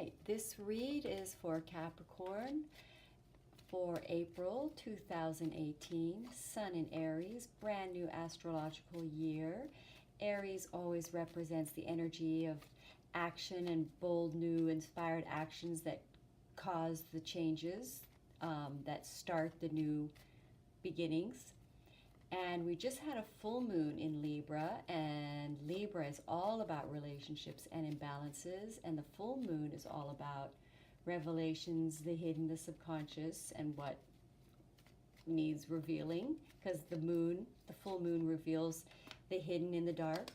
right, this read is for Capricorn for April 2018, Sun in Aries, brand new astrological year. Aries always represents the energy of action and bold, new, inspired actions that cause the changes, that start the new beginnings. And we just had a full moon in Libra, and Libra is all about relationships and imbalances, and the full moon is all about revelations, the hidden, the subconscious, and what needs revealing, because the full moon reveals the hidden in the dark,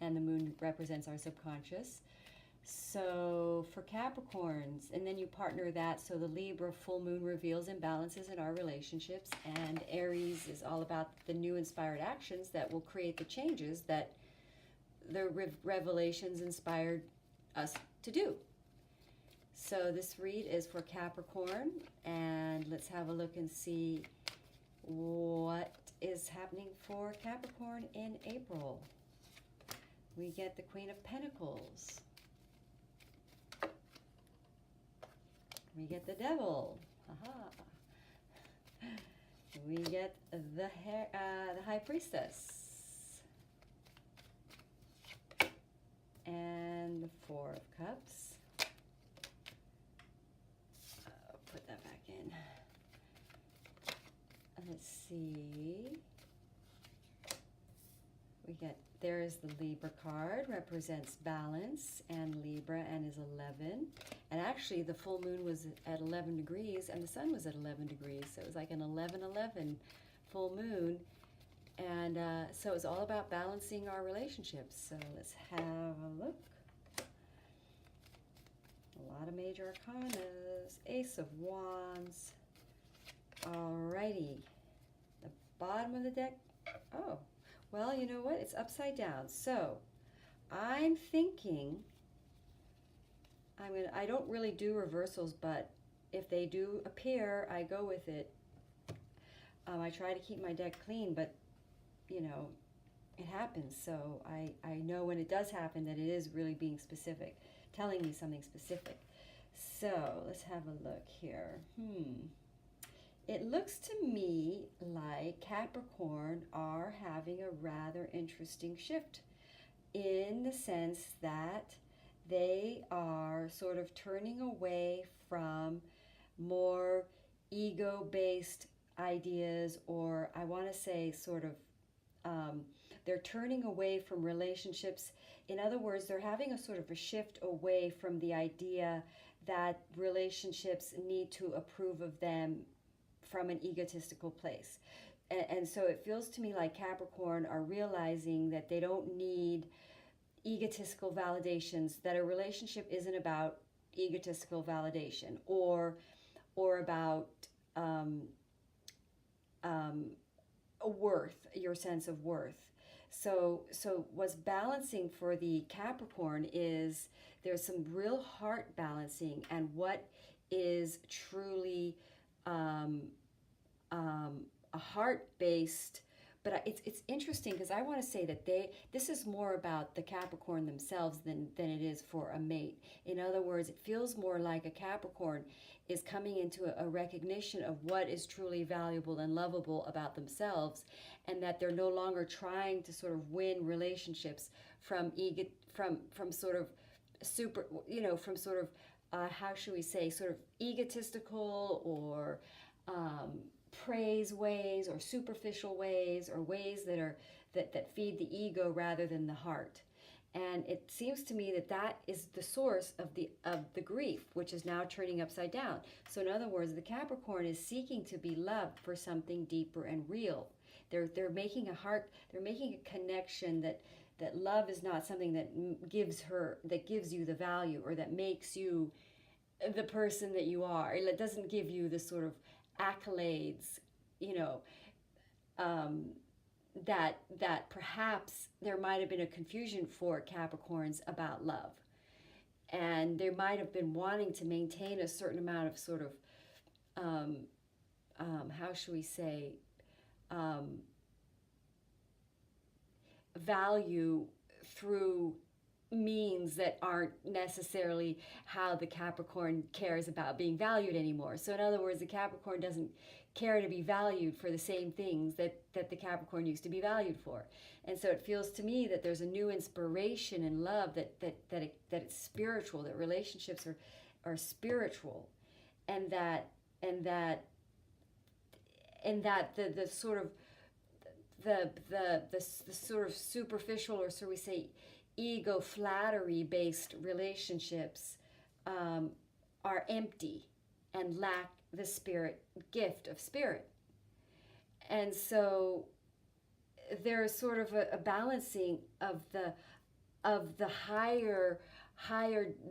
and the moon represents our subconscious. So for Capricorns, and then you partner that, so the Libra full moon reveals imbalances in our relationships, and Aries is all about the new inspired actions that will create the changes that the revelations inspired us to do. So this read is for Capricorn, and let's have a look and see what is happening for Capricorn in April. We get the Queen of Pentacles. We get the Devil. Aha. We get the High Priestess. And the Four of Cups. Put that back in. Let's see. We get, there is the Libra card, represents balance and Libra, and is 11. And actually the full moon was at 11 degrees and the sun was at 11 degrees. So it was like an 11-11 full moon. And so it's all about balancing our relationships. So let's have a look. A lot of major arcanas. Ace of Wands. Alrighty. The bottom of the deck. Oh, well, you know what? It's upside down. So I'm thinking, I don't really do reversals, but if they do appear, I go with it. I try to keep my deck clean, but you know, it happens. So I know when it does happen that it is really being specific, telling me something specific. So let's have a look here. It looks to me like Capricorn are having a rather interesting shift, in the sense that they are sort of turning away from more ego-based ideas, or I want to say sort of they're turning away from relationships. In other words, they're having a sort of a shift away from the idea that relationships need to approve of them from an egotistical place. And so it feels to me like Capricorn are realizing that they don't need egotistical validations, that a relationship isn't about egotistical validation or about a worth, your sense of worth. So what's balancing for the Capricorn is there's some real heart balancing, and what is truly a heart-based. But it's interesting because I want to say that this is more about the Capricorn themselves than it is for a mate. In other words, it feels more like a Capricorn is coming into a recognition of what is truly valuable and lovable about themselves, and that they're no longer trying to sort of win relationships from sort of super, you know, from sort of how should we say, sort of egotistical or praise ways, or superficial ways, or ways that feed the ego rather than the heart. And it seems to me that is the source of the grief, which is now turning upside down. So in other words, the Capricorn is seeking to be loved for something deeper and real. They're making a connection that love is not something that gives you the value, or that makes you the person that you are. It doesn't give you the sort of accolades, you know, that perhaps there might have been a confusion for Capricorns about love, and they might have been wanting to maintain a certain amount of sort of how should we say, value through means that aren't necessarily how the Capricorn cares about being valued anymore. So in other words, the Capricorn doesn't care to be valued for the same things that the Capricorn used to be valued for. And so it feels to me that there's a new inspiration and love that it's spiritual, that relationships are spiritual, and that the sort of the sort of superficial, or so we say ego flattery based relationships are empty and lack the spirit gift of spirit. And so there's sort of a balancing of the higher,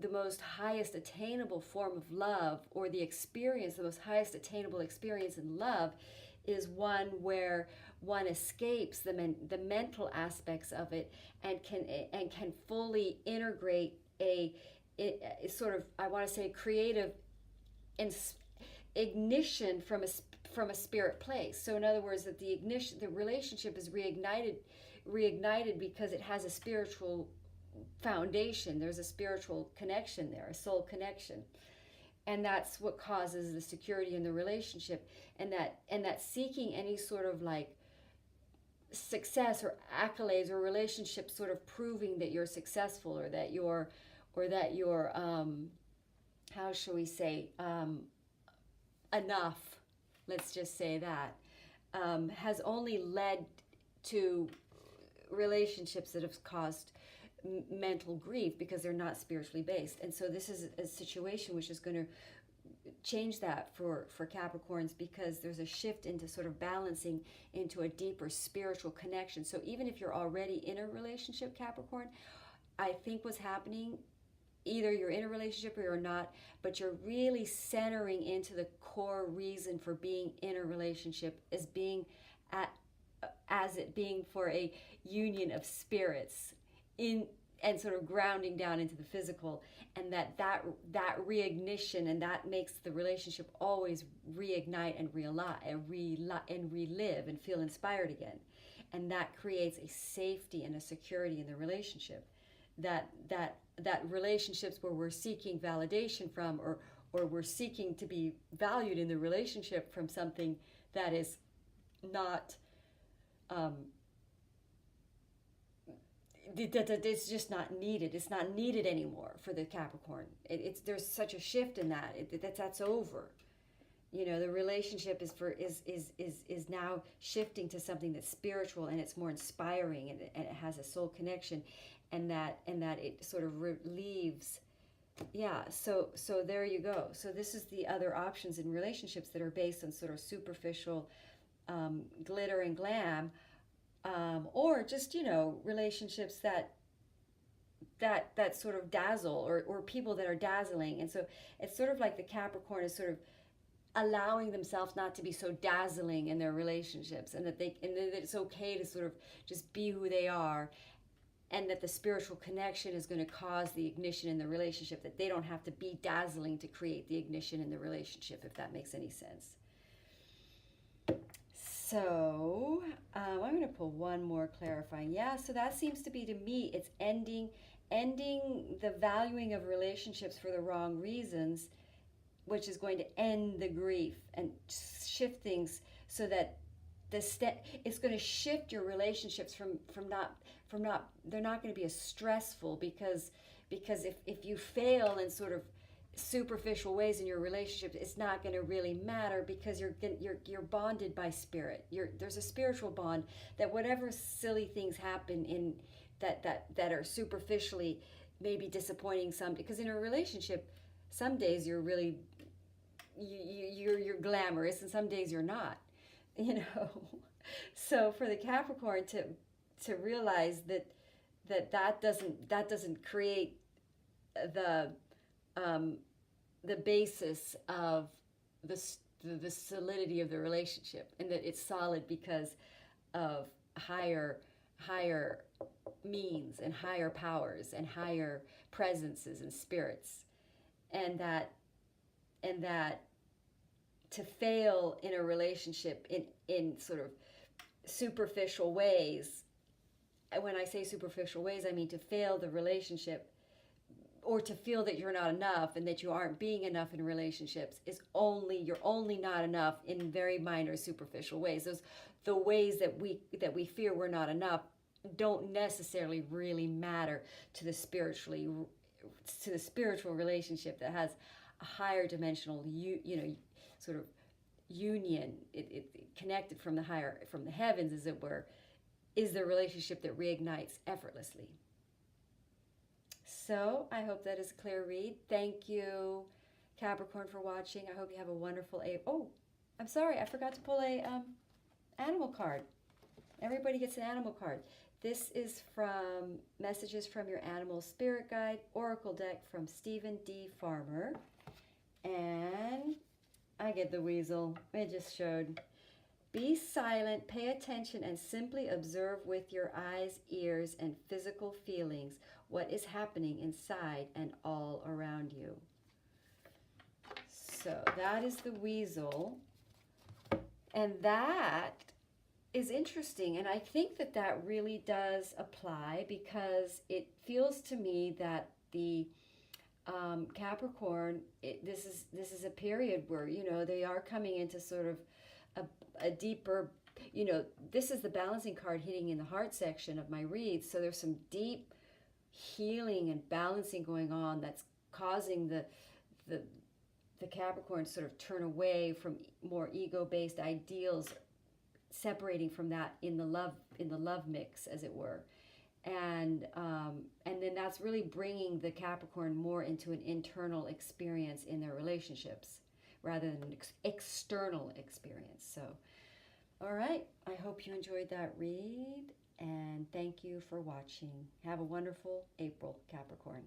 the most highest attainable form of love, or the experience, the most highest attainable experience in love, is one where one escapes the mental aspects of it and can fully integrate a sort of, I want to say, creative ignition from a spirit place. So in other words, that the relationship is reignited because it has a spiritual foundation. There's a spiritual connection there, a soul connection. And that's what causes the security in the relationship, and that seeking any sort of like success or accolades or relationship sort of proving that you're successful, or that you're how shall we say, enough, let's just say that, has only led to relationships that have caused mental grief because they're not spiritually based. And so this is a situation which is going to change that for Capricorns, because there's a shift into sort of balancing into a deeper spiritual connection. So even if you're already in a relationship, Capricorn, I think what's happening, either you're in a relationship or you're not, but you're really centering into the core reason for being in a relationship as being as it being for a union of spirits, and sort of grounding down into the physical, and that reignition, and that makes the relationship always reignite and relive and feel inspired again. And that creates a safety and a security in the relationship, that relationships where we're seeking validation from, or we're seeking to be valued in the relationship from something that is not it's just not needed. It's not needed anymore for the Capricorn. There's such a shift in that. That's over. You know, the relationship is now shifting to something that's spiritual, and it's more inspiring, and it has a soul connection, and that it sort of relieves. Yeah. So there you go. So this is the other options in relationships that are based on sort of superficial glitter and glam. Or just, relationships that sort of dazzle, or people that are dazzling. And so it's sort of like the Capricorn is sort of allowing themselves not to be so dazzling in their relationships, and that it's okay to sort of just be who they are, and that the spiritual connection is going to cause the ignition in the relationship, that they don't have to be dazzling to create the ignition in the relationship, if that makes any sense. So I'm going to pull one more clarifying. Yeah, so that seems to be, to me, it's ending the valuing of relationships for the wrong reasons, which is going to end the grief and shift things so that it's going to shift your relationships from not they're not going to be as stressful, because if you fail in sort of superficial ways in your relationship, it's not going to really matter, because you're bonded by spirit. There's a spiritual bond, that whatever silly things happen in that are superficially maybe disappointing, because in a relationship some days you're really you're glamorous, and some days you're not, so for the Capricorn to realize that doesn't create the basis of the solidity of the relationship, and that it's solid because of higher means and higher powers and higher presences and spirits, and that to fail in a relationship in sort of superficial ways when I say superficial ways, I mean to fail the relationship, or to feel that you're not enough and that you aren't being enough in relationships, you're only not enough in very minor superficial ways. The ways that we fear we're not enough don't necessarily really matter to the spiritual relationship that has a higher dimensional sort of union, it connected from the heavens, as it were, is the relationship that reignites effortlessly. So I hope that is a clear read. Thank you, Capricorn, for watching. I hope you have a wonderful Oh, I'm sorry, I forgot to pull a animal card. Everybody gets an animal card. This is from Messages from Your Animal Spirit Guide Oracle deck from Stephen D. Farmer. And I get the weasel. It just showed. Be silent, pay attention, and simply observe with your eyes, ears, and physical feelings what is happening inside and all around you. So that is the weasel. And that is interesting. And I think that that really does apply, because it feels to me that the Capricorn, this is a period where, they are coming into sort of a deeper, this is the balancing card hitting in the heart section of my read. So there's some deep healing and balancing going on that's causing the Capricorn to sort of turn away from more ego-based ideals, separating from that in the love mix, as it were. And then that's really bringing the Capricorn more into an internal experience in their relationships rather than an external experience. So, all right, I hope you enjoyed that read, and thank you for watching. Have a wonderful April, Capricorn.